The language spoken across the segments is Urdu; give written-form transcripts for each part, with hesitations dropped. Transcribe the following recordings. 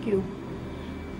you.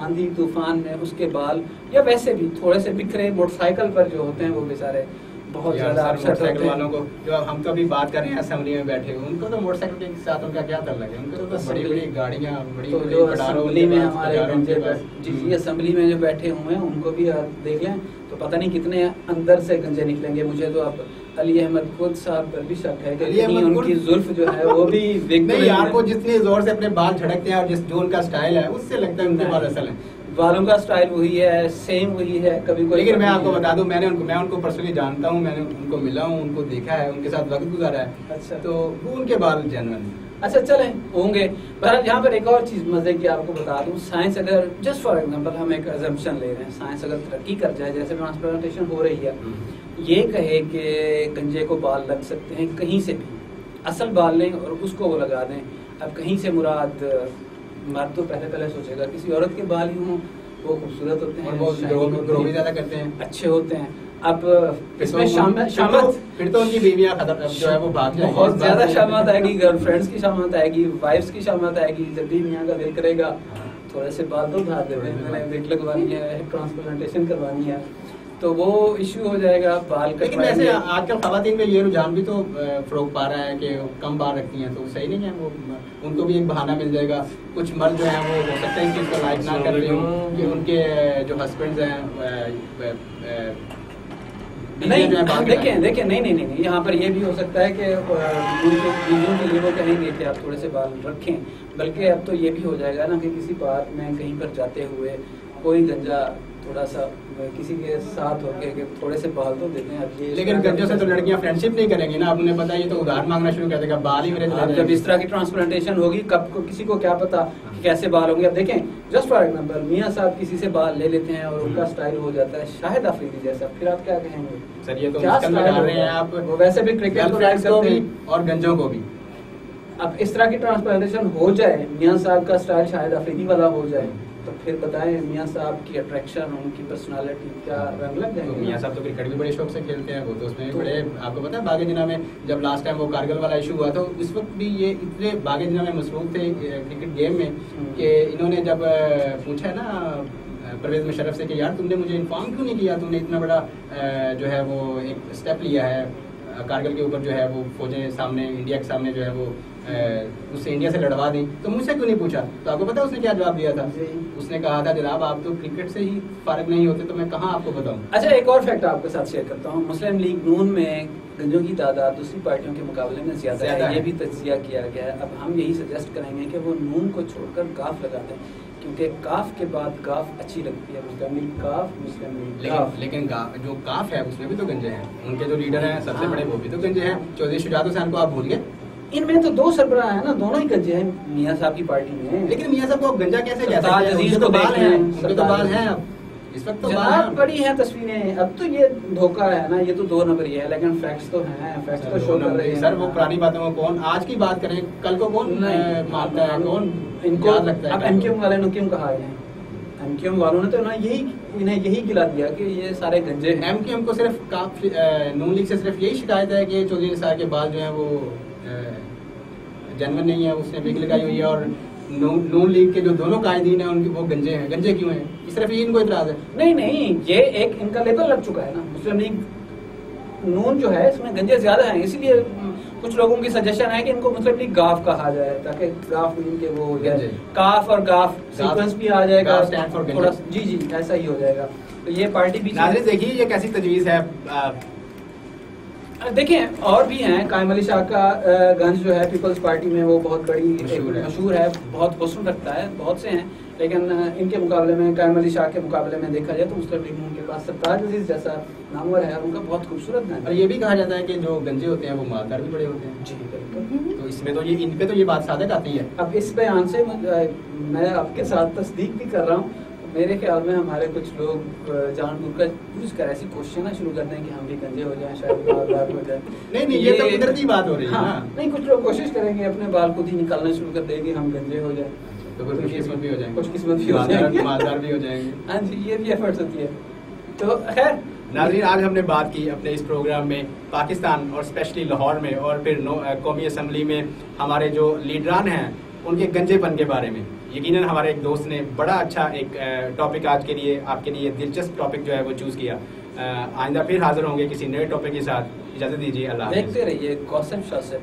آندھی طوفان میں اس کے بال یا ویسے بھی تھوڑے سے بکھرے موٹر سائیکل پر جو ہوتے ہیں وہ بیچارے بہت زیادہ موٹر سائیکل والوں کو جو ہم کبھی بات کر رہے ہیں اسمبلی میں بیٹھے ان کو تو موٹر سائیکل کے ساتھ ان کا کیا تعلق ہے؟ ان کو تو بڑی بڑی گاڑیاں بڑی اسمبلی میں ہمارے جی اسمبلی میں جو بیٹھے ہوئے ہیں ان کو بھی آپ دیکھ لیں تو پتہ نہیں کتنے اندر سے گنجے نکلیں گے. مجھے تو اب علی احمد خود صاحب پر بھی شک ہے کہ ان کی زلف جو ہے وہ بھی نہیں یار وہ جتنی زور سے اپنے بال جھڑکتے ہیں اور جس جو ان کا سٹائل ہے اس سے لگتا ہے ان کے بال اصل ہیں. بالوں کا سٹائل وہی ہے سیم وہی ہے کبھی کوئی. لیکن میں آپ کو بتا دوں میں ان کو پرسنلی جانتا ہوں, میں نے ان کو ملا ہوں, ان کو دیکھا ہے, ان کے ساتھ وقت گزارا ہے. اچھا تو وہ ان کے بال جینوئن. اچھا چلیں ہوں گے. بہرحال یہاں پر ایک اور چیز مزے کی آپ کو بتا دوں, سائنس اگر جسٹ فار ایگزامپل ہم ایک ازمپشن لے رہے ہیں, سائنس اگر ترقی کر جائے جیسے ٹرانسپلانٹیشن ہو رہی ہے, یہ کہے کہ گنجے کو بال لگ سکتے ہیں کہیں سے بھی, اصل بال لیں اور اس کو وہ لگا دیں. اب کہیں سے مراد مرد تو پہلے سوچے گا کسی عورت کے بال ہی ہوں, وہ خوبصورت ہوتے ہیں, گرو بھی زیادہ کرتے ہیں, اچھے ہوتے ہیں. اب اس میں پھر تو ان کی بیویاں جو ہے وہ بھاگ جائیں گی, بہت زیادہ شامات آئے گی, گرل فرینڈس کی شامات آئے گی, وائفس کی شامات آئے گی. جب بھی میاں کا دل کرے گا تھوڑے سے بال تو اٹھا دیتے ہیں, میں نے ویک لگوانی ہے, ٹرانسپلانٹیشن کروانی ہے, تو وہ ایشو ہو جائے گا بال کا. لیکن ویسے آج کل خواتین میں یہ رجحان بھی تو فروغ پا رہا ہے کہ کم بال رکھتی ہیں, تو صحیح نہیں ہے, وہ ان کو بھی ایک بہانہ مل جائے گا. کچھ مرد جو ہیں وہ ہو سکتا ہے اس چیز کو لائک نہ کر رہے ہوں کہ ان کے جو ہسبینڈز ہیں دیکھیں نہیں, یہاں پر یہ بھی ہو سکتا ہے کہ بیویوں کے لیے وہ کہیں گے کہ آپ تھوڑے سے بال رکھیں, بلکہ اب تو یہ بھی ہو جائے گا نا کہ کسی بات میں کہیں پر جاتے ہوئے کوئی گنجا تھوڑا سا کسی کے ساتھ ہو کے کہ تھوڑے سے بال تو دیتے ہیں. لیکن گنجوں سے تو لڑکیاں فرینڈ شپ نہیں کریں گی نا, آپ نے پتا یہ تو ادھار مانگنا شروع کر دے گا, بال ہی میرے. جب اس طرح کی ٹرانسپلانٹیشن ہوگی کب کو کسی کو کیا پتا کیسے بال ہوں گے. اب دیکھیں جسٹ فار ایگزامپل میاں صاحب کسی سے بال لے لیتے ہیں اور ان کا سٹائل ہو جاتا ہے شاہد آفریدی جیسا, پھر آپ کیا کہیں گے؟ سر یہ تو مشکل میں ڈال رہے ہیں آپ, ویسے بھی کرکٹ کو بھی اور گنجوں کو بھی. اب اس طرح کی ٹرانسپلانٹیشن ہو جائے, میاں صاحب کا سٹائل شاہد آفریدی والا ہو جائے, تو پھر بتائیں میاں صاحب کی اٹریکشن, ان کی پرسنالٹی کیا رنگ لگ جائیں گے. میاں صاحب تو کرکٹ بھی بڑے شوق سے کھیلتے ہیں, وہ تو اس میں بڑے, آپ کو پتا ہے باغ جناح میں جب لاسٹ ٹائم وہ کارگل والا ایشو ہوا تو اس وقت بھی یہ اتنے باغ جناح میں مصروف تھے کرکٹ گیم میں کہ انہوں نے جب پوچھا ہے نا پرویز مشرف سے کہ یار تم نے مجھے انفارم کیوں نہیں کیا, تم نے اتنا بڑا جو ہے وہ ایک اسٹیپ لیا ہے کارگل کے اوپر, جو ہے وہ فوجیں سامنے انڈیا کے سامنے جو ہے وہ اس سے انڈیا سے لڑوا دیں, تو مجھ سے کیوں نہیں پوچھا؟ تو آپ کو پتا اس نے کیا جواب دیا تھا؟ اس نے کہا تھا جناب آپ تو کرکٹ سے ہی فارغ نہیں ہوتے, تو میں کہاں آپ کو بتاؤں. اچھا ایک اور فیکٹ آپ کے ساتھ شیئر کرتا ہوں, مسلم لیگ نون میں گنجوں کی تعداد دوسری پارٹیوں کے مقابلے میں زیادہ ہے, یہ بھی تجزیہ کیا گیا ہے. اب ہم یہی سجیسٹ کریں گے کہ وہ نون کو چھوڑ کر کاف لگا دیں, کیونکہ کاف کے بعد کاف اچھی لگتی ہے, مسلم لیگ کاف, مسلم لیگ کاف. لیکن جو کاف ہے اس میں بھی تو گنجے ہیں, ان کے جو لیڈر ہیں سب سے بڑے وہ بھی تو گنجے ہیں. چودھری شجاعت حسین کو آپ بھول گئے, ان میں تو دو سربراہ ہیں نا, دونوں ہی گنجے ہیں میاں صاحب کی پارٹی میں. لیکن میاں صاحب کو گنجا کیسے کہہ سکتے ہیں, ان کے تو بال ہیں, ان کے تو بال ہیں. اب اس وقت تو جناب بڑی ہیں تصویریں, اب تو یہ دھوکہ ہے نا, یہ تو 2 نمبر ہی ہے, لیکن فیکٹس تو ہیں, فیکٹس تو شو کر رہے ہیں. سر وہ پرانی باتوں کو کون آج کی بات کریں, کل کو کون مانتا ہے, کون ان کو یاد رکھتا ہے. اب ایم کیو ایم والے نے کیوں کہا ہے, ایم کیو ایم والوں نے تو انہیں یہی گلا دیا کہ یہ سارے گنجے ہیں. ایم کیو ایم کو صرف نون لیگ سے صرف یہی شکایت ہے کہ چودھری نثار کے بال جو ہیں وہ جنمن نہیں ہے, اس نے وگ لگائی ہوئی ہے, اور نون لیگ کے جو دونوں قائدین ہیں ان کے وہ گنجے ہیں. گنجے کیوں ہیں, صرف یہ ان کو اعتراض ہے؟ نہیں, یہ ایک ان کا لیبل لگ چکا ہے نا, مسلم لیگ نون جو ہے اس میں گنجے زیادہ ہیں, اسی لیے کچھ لوگوں کی سجیشن ہے کہ ان کو مسلم لیگ گاف کہا جائے, تاکہ گاف ان کے وہ ہو جائے, کاف اور گاف سیکوینس بھی آ جائے گا, تھوڑا جی ایسا ہی ہو جائے گا. تو یہ پارٹی بھی ناظرین دیکھیے یہ کیسی تجویز ہے. دیکھیں اور بھی ہیں, قائم علی شاہ کا گنج جو ہے پیپلز پارٹی میں وہ بہت بڑی مشہور ہے, بہت حسن رکھتا ہے, بہت سے ہیں, لیکن ان کے مقابلے میں قائم علی شاہ کے مقابلے میں دیکھا جائے تو مسلم لیگ نون کے پاس سرتاج عزیز جیسا نامور ہے, ان کا بہت خوبصورت گنج. اور یہ بھی کہا جاتا ہے کہ جو گنجے ہوتے ہیں وہ مالدار بھی بڑے ہوتے ہیں. جی بالکل, تو اس میں تو یہ ان پہ تو یہ بات صادق آتی ہے. اب اس بیان سے میں آپ کے ساتھ تصدیق بھی کر رہا ہوں, میرے خیال میں ہمارے کچھ لوگ جان بوجھ کر پوچھ کر ایسی کوششیں شروع کرتے ہیں کہ ہم بھی گنجے ہو جائیں, شاید مالدار ہو جائیں. نہیں یہ تو قدرتی بات ہو رہی ہے. نہیں, کچھ لوگ کوشش کریں گے اپنے بال خود ہی نکالنا شروع کر دیں گے, ہم گنجے ہو جائیں, تو کچھ قسمت بھی ہو جائیں گے, کچھ قسمت بھی ہو جائیں گے, مالدار بھی ہو جائیں گے. ہاں جی, یہ بھی ایفرٹس ہوتی ہے. تو خیر ناظرین آج ہم نے بات کی اپنے اس پروگرام میں پاکستان اور اسپیشلی لاہور میں اور پھر قومی اسمبلی میں ہمارے جو لیڈران ہیں ان کے گنجے پن کے بارے میں. یقیناً ہمارے ایک دوست نے بڑا اچھا ایک ٹاپک آج کے لیے آپ کے لیے دلچسپ ٹاپک جو ہے وہ چوز کیا. آئندہ پھر حاضر ہوں گے کسی نئے ٹاپک کے ساتھ. اجازت دیجیے. اللہ حافظ. دیکھتے رہیے گوسپ شاسپ.